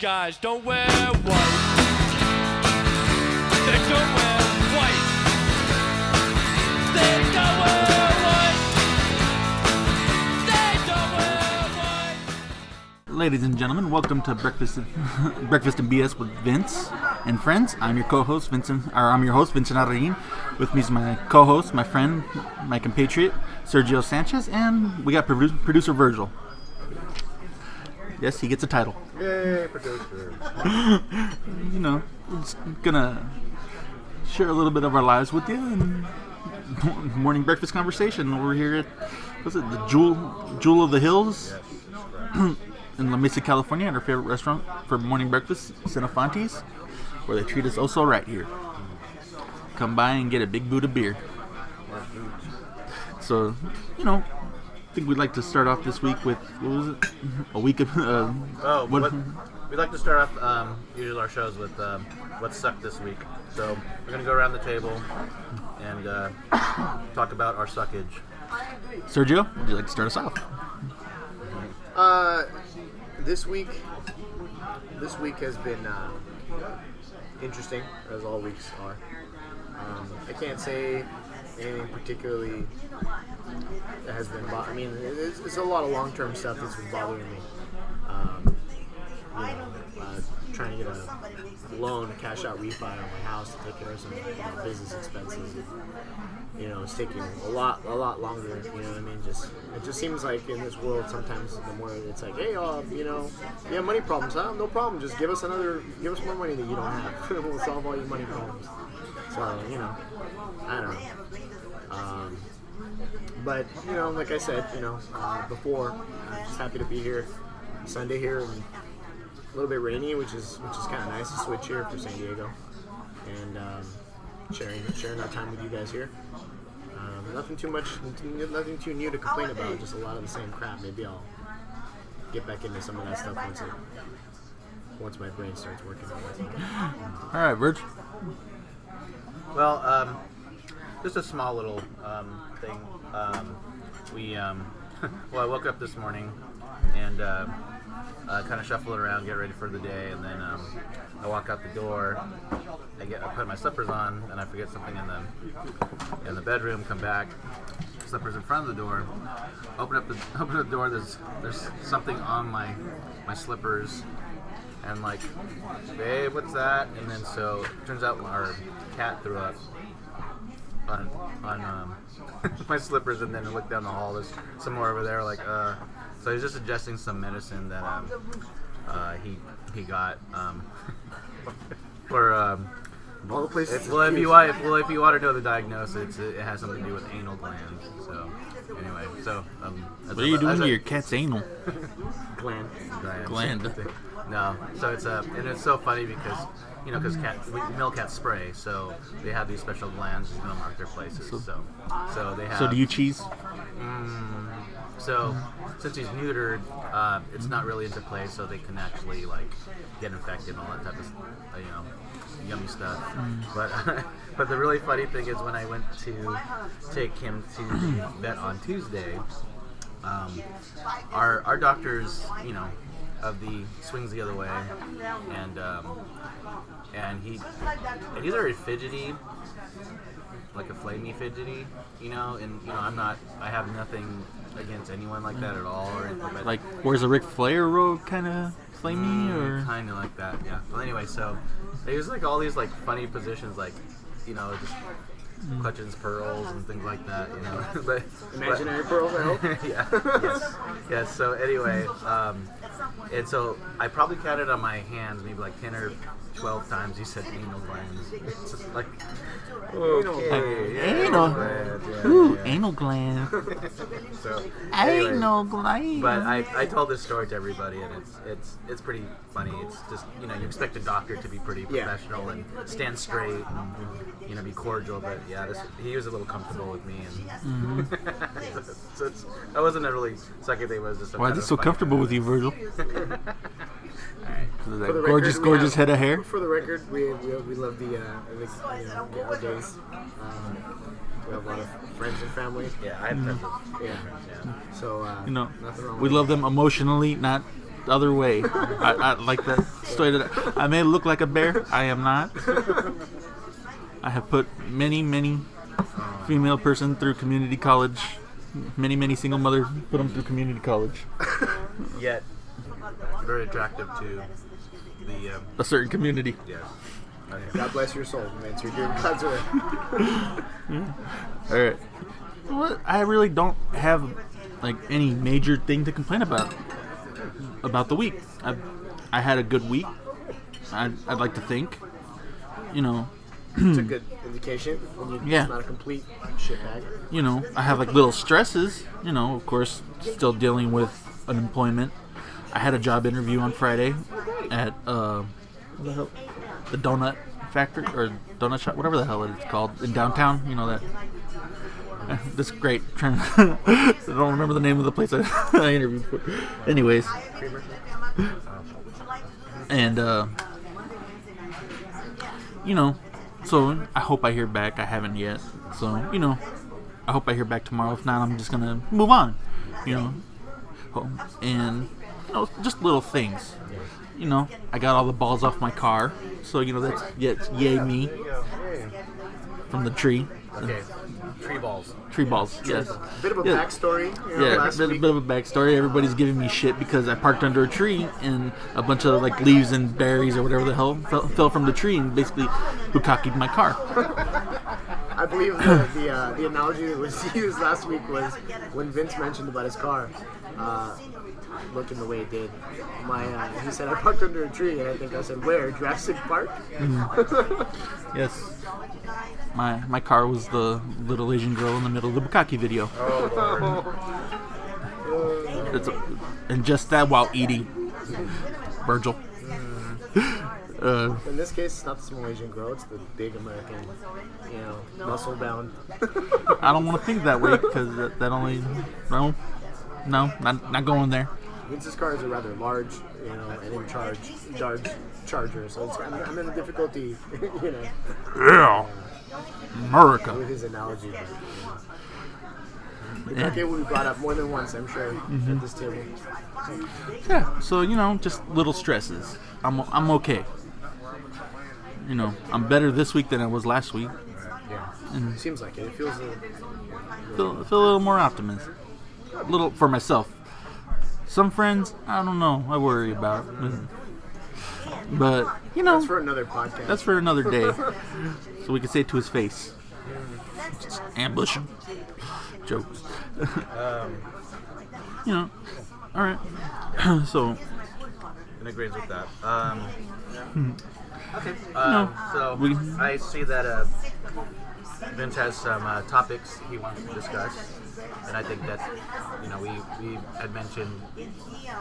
guys don't wear white. They don't wear white. They don't wear white. They don't wear white. Ladies and gentlemen, welcome to Breakfast and BS with Vince and friends. I'm your host Vincent Arrein. With me is my co-host, my friend, my compatriot Sergio Sanchez, and we got producer Virgil. Yes, he gets a title. Yay, producer. You know, we're just gonna share a little bit of our lives with you and morning breakfast conversation. We're here at, what's it, the Jewel of the Hills in La Mesa, California, at our favorite restaurant for morning breakfast, Cinefantes, where they treat us oh so right here. Come by and get a big boot of beer. So, you know, I think we'd like to start off this week with, what was it? A week of... We'd like to start off usually our shows with what sucked this week. So we're going to go around the table and talk about our suckage. Sergio, would you like to start us off? This week has been interesting, as all weeks are. I can't say anything particularly that has been it's a lot of long-term stuff that's been bothering me. Trying to get a loan, cash out refi on my house to take care of some business expenses. It's taking a lot longer. You know what I mean? It just seems like in this world sometimes the more it's like, hey, you have money problems, huh? No problem. Just give us more money that you don't have. We'll solve all your money problems. So I don't know. But like I said, before, I'm just happy to be here. Sunday here and a little bit rainy, which is kind of nice to switch here for San Diego, and sharing our time with you guys here. Nothing too new to complain about. Just a lot of the same crap. Maybe I'll get back into some of that stuff once my brain starts working on it. All right, Virg. Well, just a small little thing. I woke up this morning and kind of shuffled around, get ready for the day, and then I walk out the door. I put my slippers on, and I forget something in the bedroom. Come back, slippers in front of the door. Open up the door. There's something on my slippers, and like, babe, what's that? And then so it turns out our cat threw up on my slippers, and then I looked down the hall. There's some more over there. Like, so he's just suggesting some medicine that he got for all the places. If you want to know the diagnosis, it has something to do with anal glands. So anyway, what are you doing to your cat's anal gland? No, so it's so funny because because male cats spray, so they have these special glands that mark their places. So they have. So do you cheese? So since he's neutered, it's not really into play, so they can actually like get infected and all that type of yummy stuff. But the really funny thing is when I went to take him to the vet on Tuesday, our doctor's of the swings the other way, and he's very fidgety, like a flamey fidgety, and I have nothing against anyone like that at all, or anything, but like where's a Ric Flair road kind of flamey, or kind of like that, yeah. Well, anyway, so they use like all these like funny positions, like just clutching his pearls and things like that, but imaginary pearls, I hope. Yeah. Yes. So anyway, and so I probably counted on my hands maybe like 10 or 12 times he said anal glands. It's just like, okay, anal glands, anal gland. So Anal anyway, gland. but I told this story to everybody, and it's pretty funny. It's just you expect a doctor to be pretty professional and stand straight and be cordial, but he was a little comfortable with me, and so that wasn't a really sucky thing. It was just why is it so comfortable with you, Virgil? Alright. That gorgeous head of hair. For the record, we love the holidays. We have a lot of friends and family. Yeah, I have friends. Yeah. So You know, nothing wrong we with love them emotionally, not other way. I like that. I may look like a bear. I am not. I have put many female person through community college. Many single mother put them through community college. Yet, very attractive to the. A certain community. Yeah. Okay. God bless your soul, man. So you're doing God's work. All right. Well, I really don't have like any major thing to complain about the week. I had a good week. I'd like to think. You know. It's a good indication when you're Yeah. just not a complete shitbag. You know, I have like little stresses. You know, of course, still dealing with unemployment. I had a job interview on Friday at what the hell? The donut factory or donut shop, whatever the hell it's called in downtown. You know that. That's great. I don't remember the name of the place I interviewed for. Anyways, and you know, so I hope I hear back. I haven't yet, so you know, I hope I hear back tomorrow. If not, I'm just gonna move on. You know, and you know, just little things. You know, I got all the balls off my car, so you know that's yay me from the tree. Okay. Tree balls. Tree balls, yes. Bit of a Yeah. backstory. You know, Yeah, last bit week. of a backstory. Everybody's giving me shit because I parked under a tree and a bunch of like leaves and berries or whatever the hell fell from the tree and basically bukkakied my car. I believe the analogy that was used last week was when Vince mentioned about his car looking the way it did. He said I parked under a tree, and I think I said where? Jurassic Park. Yes. My car was the little Asian girl in the middle of the bukkake video. And just that while eating. Virgil. In this case, it's not the small Asian girl; it's the big American, you know, muscle-bound. I don't want to think that way because that only no, not going there. Vince's cars are rather large, you know, and in charger, so I'm in a difficulty, you know, Yeah, America. with his analogy. But, okay, will be brought up more than once, I'm sure, at this table. Yeah, so you know, just little stresses. I'm okay. You know, I'm better this week than I was last week. Yeah, seems like it. It feels. Feel a little more optimistic. A little for myself. Some friends, I don't know. I worry about, but you know, That's for another podcast. that's for another day. So we can say it to his face. Just ambush him. Jokes. You know. All right. So. In agreement with that. Okay. No, So we- I see that Vince has some topics he wants to discuss, and I think that we had mentioned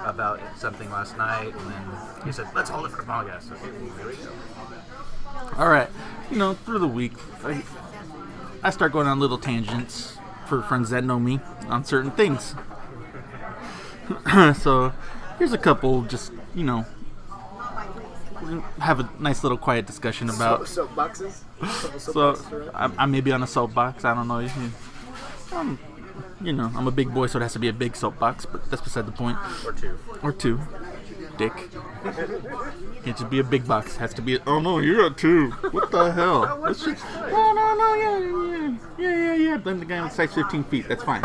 about something last night, and then he said, "Let's hold it for the podcast." Okay, here we go. All right. You know, through the week, I start going on little tangents for friends that know me on certain things. So here's a couple. Just you know. Have a nice little quiet discussion about. Soapboxes. So I may be on a soapbox. I don't know. You know, I'm a big boy, so it has to be a big soapbox. But that's beside the point. Or two. Dick. Can't just be a big box. It has to be. Oh no, you're at 2. What the hell? Let's just, no. Yeah. Blame the guy with size 15 feet. That's fine.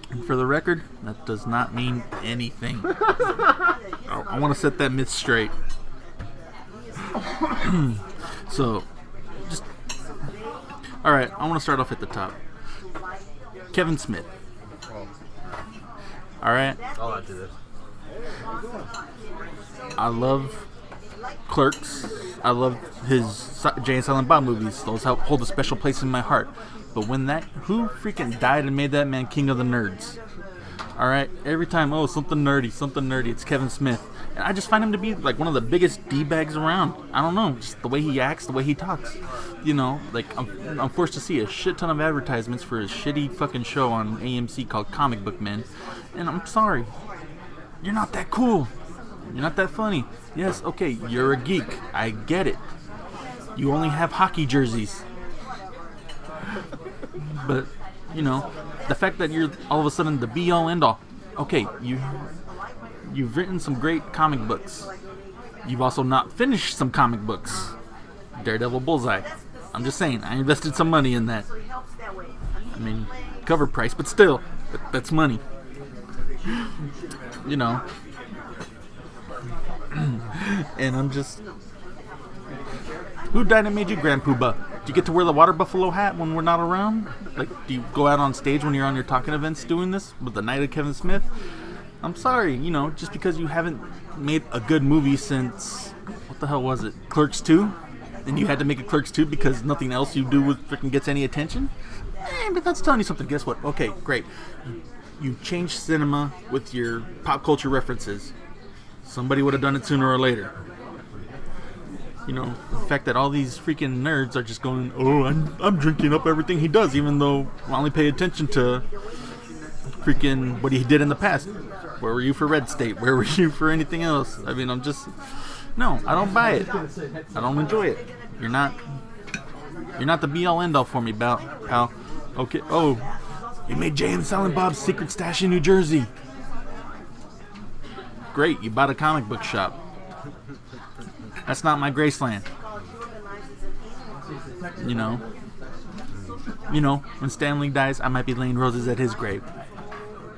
And for the record, that does not mean anything. I want to set that myth straight. So, just... Alright, I want to start off at the top. Kevin Smith. Alright? I'll add to this. I love Clerks. I love his Jay and Silent Bob movies. Those hold a special place in my heart. But who freaking died and made that man king of the nerds? Alright, every time, something nerdy, it's Kevin Smith. And I just find him to be like one of the biggest D-bags around. I don't know, just the way he acts, the way he talks. You know, like I'm forced to see a shit ton of advertisements for his shitty fucking show on AMC called Comic Book Men. And I'm sorry, you're not that cool. You're not that funny. Yes, okay, you're a geek. I get it. You only have hockey jerseys. But, you know, the fact that you're all of a sudden the be-all, end-all. Okay, You've written some great comic books. You've also not finished some comic books. Daredevil, Bullseye. I'm just saying, I invested some money in that. I mean, cover price, but still, that's money. You know. And I'm just... Who died and made you Grand Poobah? Do you get to wear the water buffalo hat when we're not around? Like, do you go out on stage when you're on your talking events doing this with the Night of Kevin Smith? I'm sorry, you know, just because you haven't made a good movie since... What the hell was it? Clerks 2? And you had to make a Clerks 2 because nothing else you do freaking gets any attention? But that's telling you something. Guess what? Okay, great. You changed cinema with your pop culture references. Somebody would have done it sooner or later. You know, the fact that all these freaking nerds are just going, oh, I'm drinking up everything he does, even though I only pay attention to freaking what he did in the past. Where were you for Red State? Where were you for anything else? I mean, no, I don't buy it. I don't enjoy it. You're not the be-all end-all for me, pal. Okay, oh, you made Jay and Silent Bob's Secret Stash in New Jersey. Great, you bought a comic book shop. That's not my Graceland. You know, when Stan Lee dies, I might be laying roses at his grave.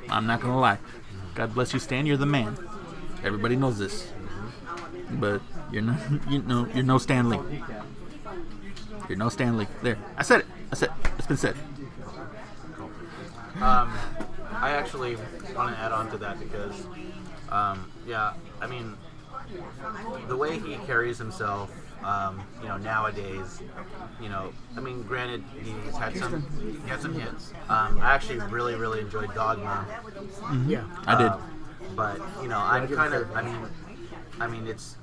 I'm not gonna lie. God bless you, Stan. You're the man. Everybody knows this. But you're no Stan Lee. You're no Stan Lee. There, I said it. It's been said. I actually want to add on to that because, yeah, I mean, the way he carries himself, nowadays, I mean, granted, he's had some hits. I actually really, really enjoyed Dogma. Mm-hmm. Yeah, I did. But I mean, it's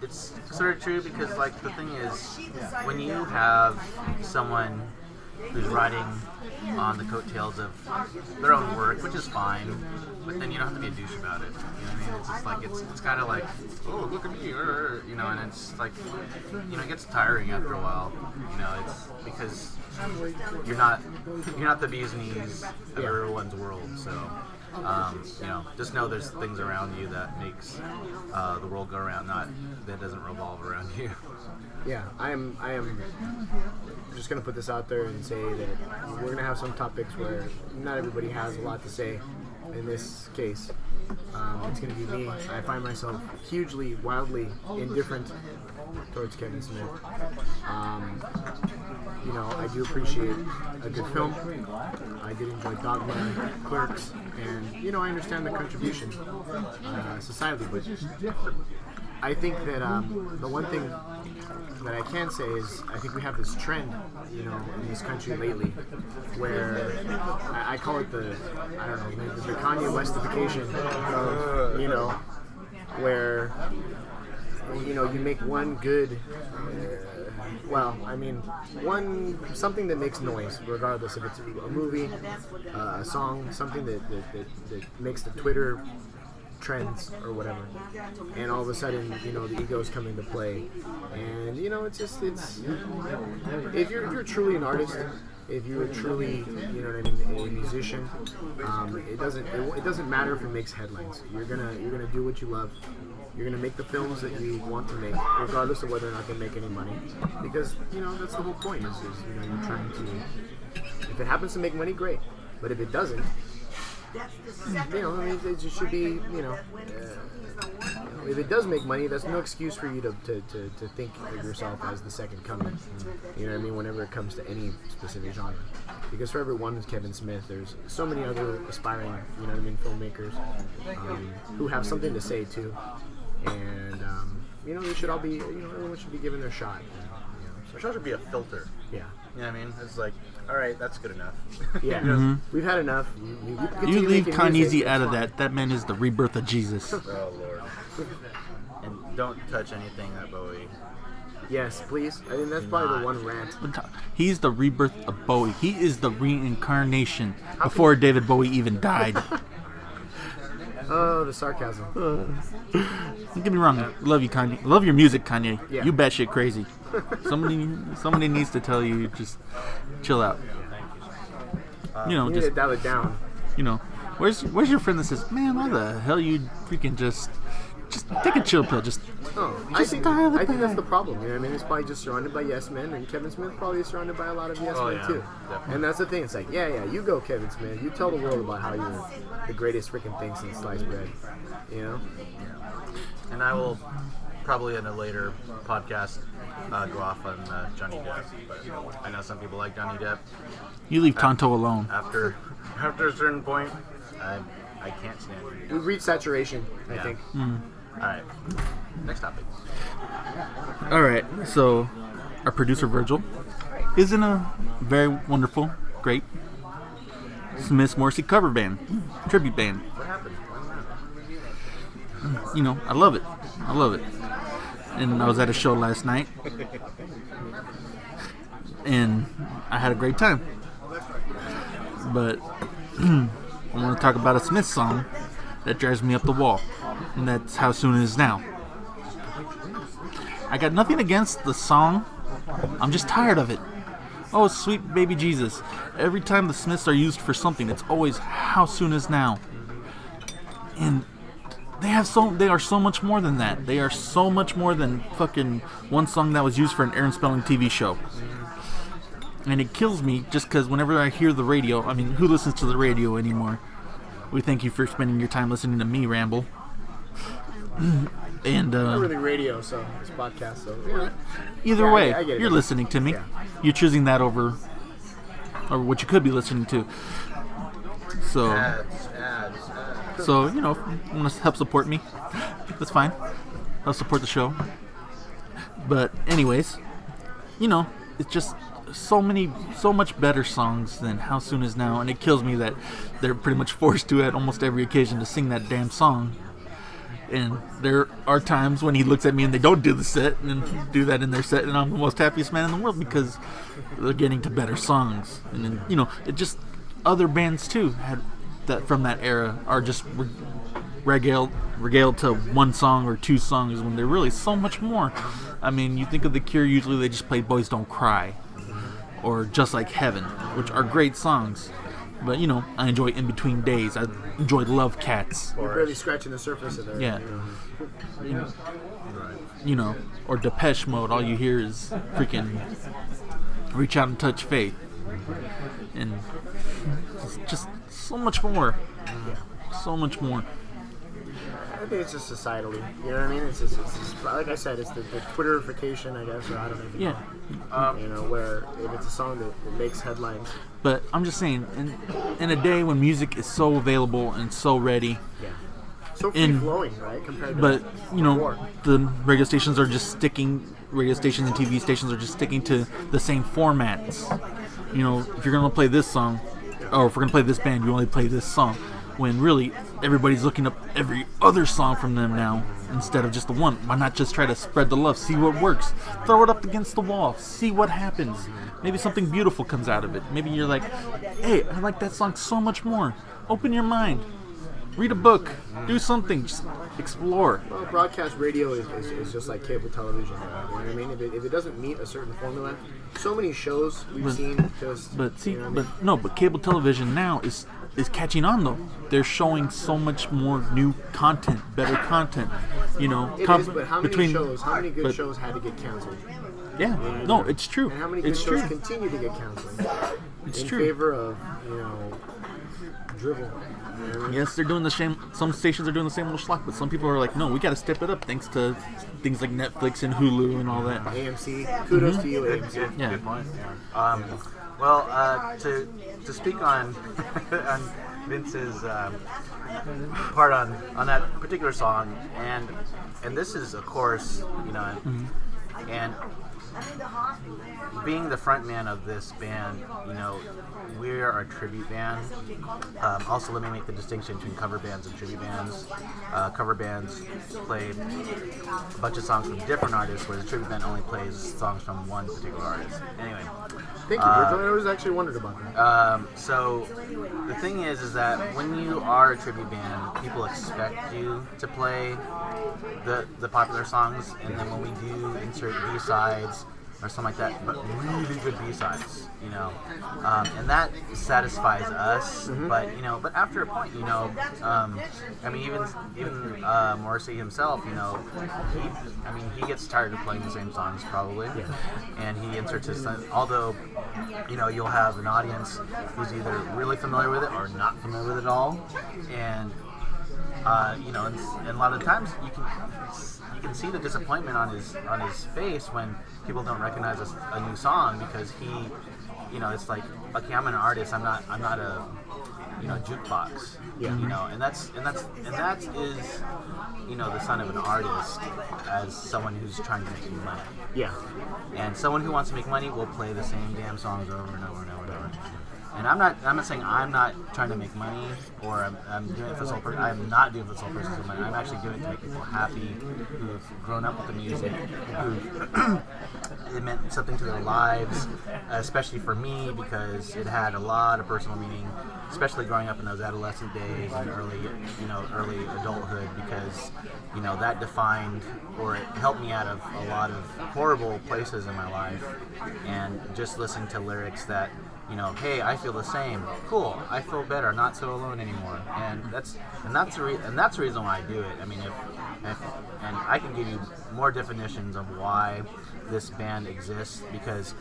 sort of true because, like, the thing is, when you have someone who's riding on the coattails of their own work, which is fine, but then you don't have to be a douche about it. You know what I mean? It's just like it's kind of like, oh, look at me, and it's like, it gets tiring after a while. It's because you're not the bee's knees of everyone's world. So, just know there's things around you that makes the world go around, not that doesn't revolve around you. Yeah, I am just going to put this out there and say that we're going to have some topics where not everybody has a lot to say. In this case, it's going to be me. I find myself hugely, wildly indifferent towards Kevin Smith. I do appreciate a good film. I did enjoy Dogma, Clerks, and, I understand the contribution societally, but I think that the one thing that I can say is I think we have this trend, in this country lately, where I call it the Kanye Westification of, where, you make one good, something that makes noise, regardless if it's a movie, a song, something that makes the Twitter trends or whatever, and all of a sudden, the egos come into play, and it's if you're truly an artist, if you're truly, a musician, it doesn't matter if it makes headlines. You're gonna do what you love. You're gonna make the films that you want to make, regardless of whether or not they make any money, because that's the whole point. Is you're trying to. If it happens to make money, great, but if it doesn't, it just should be, if it does make money, that's no excuse for you to think of yourself as the second coming. You know what I mean? Whenever it comes to any specific genre, because for every one Kevin Smith, there's so many other aspiring, filmmakers who have something to say too, and they should all be, everyone should be given their shot. There should be a filter. Yeah. You know what I mean? It's like, all right, that's good enough. Yeah. We've had enough. You leave Kanye out of that. That man is the rebirth of Jesus. Oh, Lord. And don't touch anything that Bowie. Yes, please. I think that's probably the one rant. He's the rebirth of Bowie. He is the reincarnation before David Bowie even died. Oh, the sarcasm. Don't get me wrong. I love you, Kanye. I love your music, Kanye. Yeah. You batshit crazy. Somebody needs to tell you, just chill out. You need to dial it down. Where's your friend that says, man, why the hell you freaking just just take a chill pill. Just I think dial it that's back. the problem. You know what I mean? He's probably just surrounded by yes men, and Kevin Smith probably is surrounded by a lot of yes men yeah, too. definitely. And that's the thing. It's like, yeah, you go, Kevin Smith. You tell the world about how you're the greatest freaking thing since sliced bread. You know? And I will probably in a later podcast go off on Johnny Depp. But I know some people like Johnny Depp. You leave Tonto alone. After a certain point, I can't stand it. We've reached saturation, I Yeah. think. All right, next topic. All right, so our producer Virgil is in a very wonderful, great Smiths Morrissey cover band, tribute band. What happened? You know, I love it. I love it. And I was at a show last night, and I had a great time. But I want to talk about a Smith song that drives me up the wall, and that's How Soon Is Now. I got nothing against the song. I'm just tired of it. Oh, sweet baby Jesus. Every time the Smiths are used for something, it's always How Soon Is Now. And they are so much more than that. They are so much more than fucking one song that was used for an Aaron Spelling TV show. And it kills me just because whenever I hear the radio, I mean, who listens to the radio anymore? We thank you for spending your time listening to me ramble. And Not really radio, so it's podcast, so yeah. either Yeah, way, I get it. you're listening to me. Yeah. You're choosing that over what you could be listening to. So, Ads. so you know, if you want to help support me, that's fine. Help support the show. But anyways, you know, it's just so much better songs than How Soon Is Now, and it kills me that they're pretty much forced to at almost every occasion to sing that damn song. And there are times when he looks at me and they don't do the set and do that in their set, and I'm the most happiest man in the world because they're getting to better songs. And then, you know, it just other bands too had that from that era are just regaled to one song or two songs when they're really so much more. I mean, you think of The Cure, usually they just play Boys Don't Cry or Just Like Heaven, which are great songs. But, you know, I enjoy In Between Days. I enjoy Love Cats. We're barely scratching the surface of it. Yeah. You know, or Depeche Mode, all you hear is freaking Reach Out and Touch Faith. And it's just so much more. So much more. I think it's just societally. You know what I mean? It's just like I said, it's the Twitterification, I guess, or I don't know. Yeah. You know, where if it's a song that makes headlines. But I'm just saying, in a day when music is so available and so ready, Yeah. So free flowing, right? Compared to but you know, before. the radio stations and TV stations are just sticking to the same formats. You know, if you're gonna play this song, or if we're gonna play this band, you only play this song. When really everybody's looking up every other song from them now instead of just the one. Why not just try to spread the love, see what works, throw it up against the wall, see what happens. Maybe something beautiful comes out of it. Maybe you're like, hey, I like that song so much more. Open your mind, read a book, do something, just explore. Well, broadcast radio is just like cable television. You know what I mean? If it doesn't meet a certain formula, so many shows we've seen just. But see, you know what I mean? but cable television now is catching on though. They're showing so much more new content, better content. You know, It is, but how many good shows had to get canceled? Yeah, no, it's true. And how many good It's shows true. continue to get canceled? It's in true. favor of, you know, drivel. You know what I mean? Yes, they're doing the same. Some stations are doing the same little schlock, but some people are like, no, we got to step it up thanks to things like Netflix and Hulu and all that. AMC, kudos to you, AMC. Yeah. Good point. Yeah. Well, to speak on on Vince's part on that particular song, and this is of course, you know, and being the front man of this band, you know, we are a tribute band. Also, let me make the distinction between cover bands and tribute bands. Cover bands play a bunch of songs from different artists, whereas a tribute band only plays songs from one particular artist. Anyway, Thank you, Virgil. I always actually wondered about that. so the thing is that when you are a tribute band, people expect you to play the popular songs, and then when we do insert B-sides, or something like that, but really good B-sides, you know, and that satisfies us. But you know, but after a point, you know, I mean, even Morrissey himself, you know, he gets tired of playing the same songs probably, and he inserts his son. Although, you know, you'll have an audience who's either really familiar with it or not familiar with it at all, and you know, and a lot of times you can see the disappointment on his face when people don't recognize a new song, because he, you know, it's like, okay, I'm an artist, I'm not a, you know, jukebox, you know, and that is, you know, the son of an artist as someone who's trying to make money. Yeah. And someone who wants to make money will play the same damn songs over and over and over and over. And I'm not saying I'm not trying to make money, or I'm doing it for sole purpose. I'm not doing it for sole purpose of money. I'm actually doing it to make people happy, who've grown up with the music, who it meant something to their lives, especially for me, because it had a lot of personal meaning, especially growing up in those adolescent days and early adulthood, because, you know, that defined, or it helped me out of a lot of horrible places in my life, and just listening to lyrics that, you know, hey, I feel the same. Cool, I feel better. Not so alone anymore. And that's the reason why I do it. I mean, and I can give you more definitions of why this band exists, because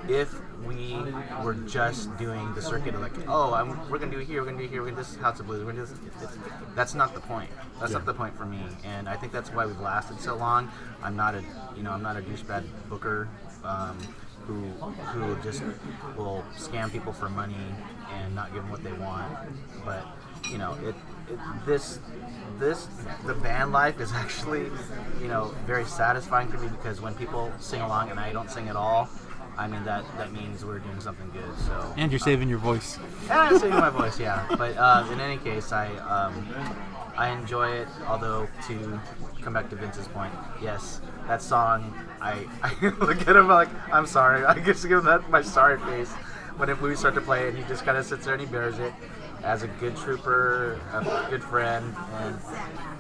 if we were just doing the circuit of like, oh, we're gonna do it here, we're gonna do it here, this is House of Blues, we're gonna do this, that's not the point. That's not the point for me. And I think that's why we've lasted so long. I'm not a douchebag booker. Who just will scam people for money and not give them what they want. But, you know, the band life is actually, you know, very satisfying to me, because when people sing along and I don't sing at all, I mean, that means we're doing something good. So, And you're saving your voice. and I'm saving my voice, yeah. But in any case, I enjoy it. Although, to come back to Vince's point, yes, that song, I look at him like, I'm sorry. I just give him that my sorry face when we start to play it, and he just kind of sits there and he bears it as a good trooper, a good friend,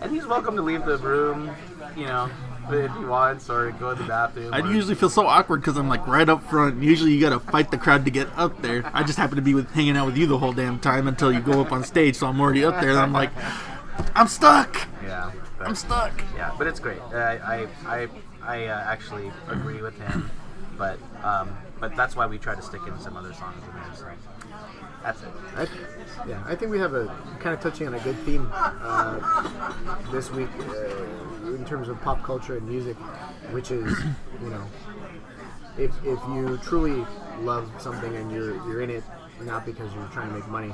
and he's welcome to leave the room, you know, if he wants, or go to the bathroom. I usually feel so awkward because I'm like right up front. Usually you gotta fight the crowd to get up there. I just happen to be hanging out with you the whole damn time until you go up on stage, so I'm already up there, and I'm like, I'm stuck. Yeah, I'm stuck. Yeah, but it's great. I actually agree with him, but that's why we try to stick in some other songs in there. So that's it. I think we have a kind of touching on a good theme this week in terms of pop culture and music, which is, you know, if you truly love something and you're in it not because you're trying to make money,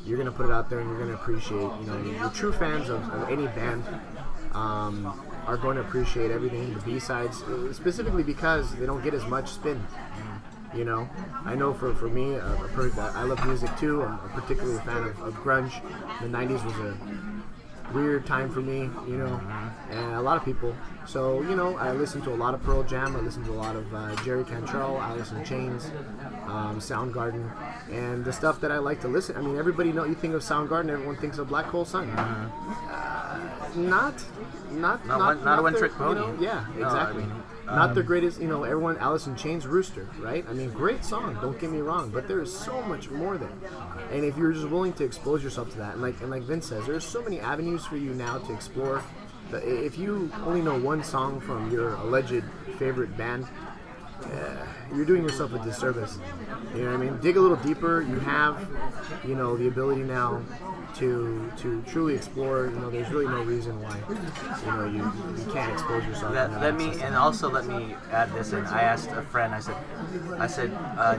you're gonna put it out there and you're gonna appreciate. You know, your true fans of any band are going to appreciate everything, the B-sides, specifically because they don't get as much spin. You know, I know for me, I love music too. I'm particularly a fan of grunge. The 90s was a weird time for me, you know, and a lot of people. So, you know, I listen to a lot of Pearl Jam. I listen to a lot of Jerry Cantrell, Alice in Chains, Soundgarden, and the stuff that I like to listen. I mean, everybody know, you think of Soundgarden, everyone thinks of Black Hole Sun. Not a one-trick pony. You know, yeah, No, exactly. I mean, not the greatest, you know, everyone, Alice in Chains, Rooster, right? I mean, great song, don't get me wrong, but there is so much more there. And if you're just willing to expose yourself to that, and like Vince says, there's so many avenues for you now to explore. If you only know one song from your alleged favorite band, you're doing yourself a disservice. You know what I mean? Dig a little deeper. You have, you know, the ability now to truly explore. You know, there's really no reason why, you know, you can't expose yourself. Let me add this in. I asked a friend. I said,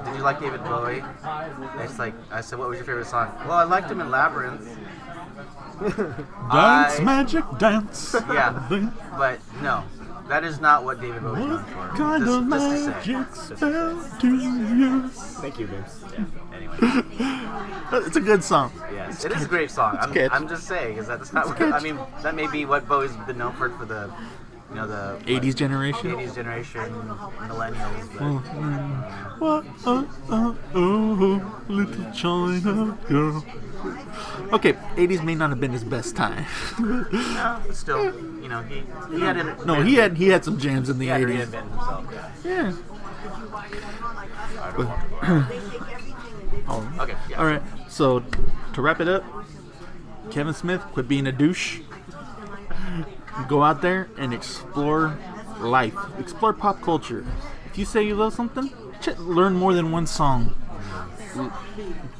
did you like David Bowie? It's like, I said, what was your favorite song? Well, I liked him in Labyrinth. Dance, magic, dance. Yeah, but no, that is not what David Bowie's known for. What kind of magic spell do you use? Thank you, Vince. Yeah, anyway. It's a good song. Yes, it is a great song. I'm just saying, because that's not what, I mean, that may be what Bowie's been known for the, you know, the 80s generation. 80s generation, millennials. What? Oh, little China girl. Okay, 80s may not have been his best time. No, but still, you know, he had No, he had some jams in the 80s. reinvented himself. Yeah. Okay. Yeah. All right. So to wrap it up, Kevin Smith, quit being a douche. Go out there and explore life. Explore pop culture. If you say you love something, learn more than one song.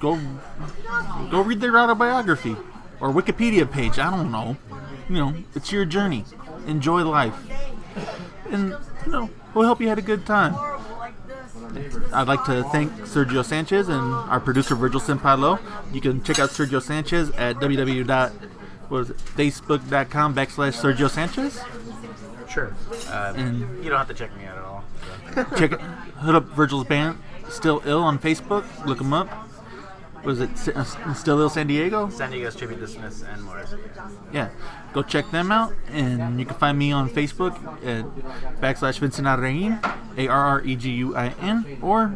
Go read their autobiography or Wikipedia page. I don't know. It's your journey. Enjoy life, and we'll help you have a good time. I'd like to thank Sergio Sanchez and our producer Virgil Sampaio. You can check out Sergio Sanchez at facebook.com/Sergio Sanchez. Sure. And You don't have to check me out at all. So. hit up Virgil's band, Still Ill, on Facebook. Look them up. Was it Still Ill San Diego? San Diego's Tribute to Smiths and Morris. Yeah. Go check them out, and you can find me on Facebook at /Vincent Arreguin, ARREGUIN, or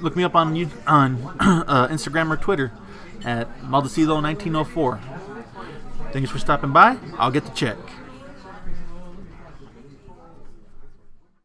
look me up on Instagram or Twitter at Maldecido1904. Thanks for stopping by. I'll get the check.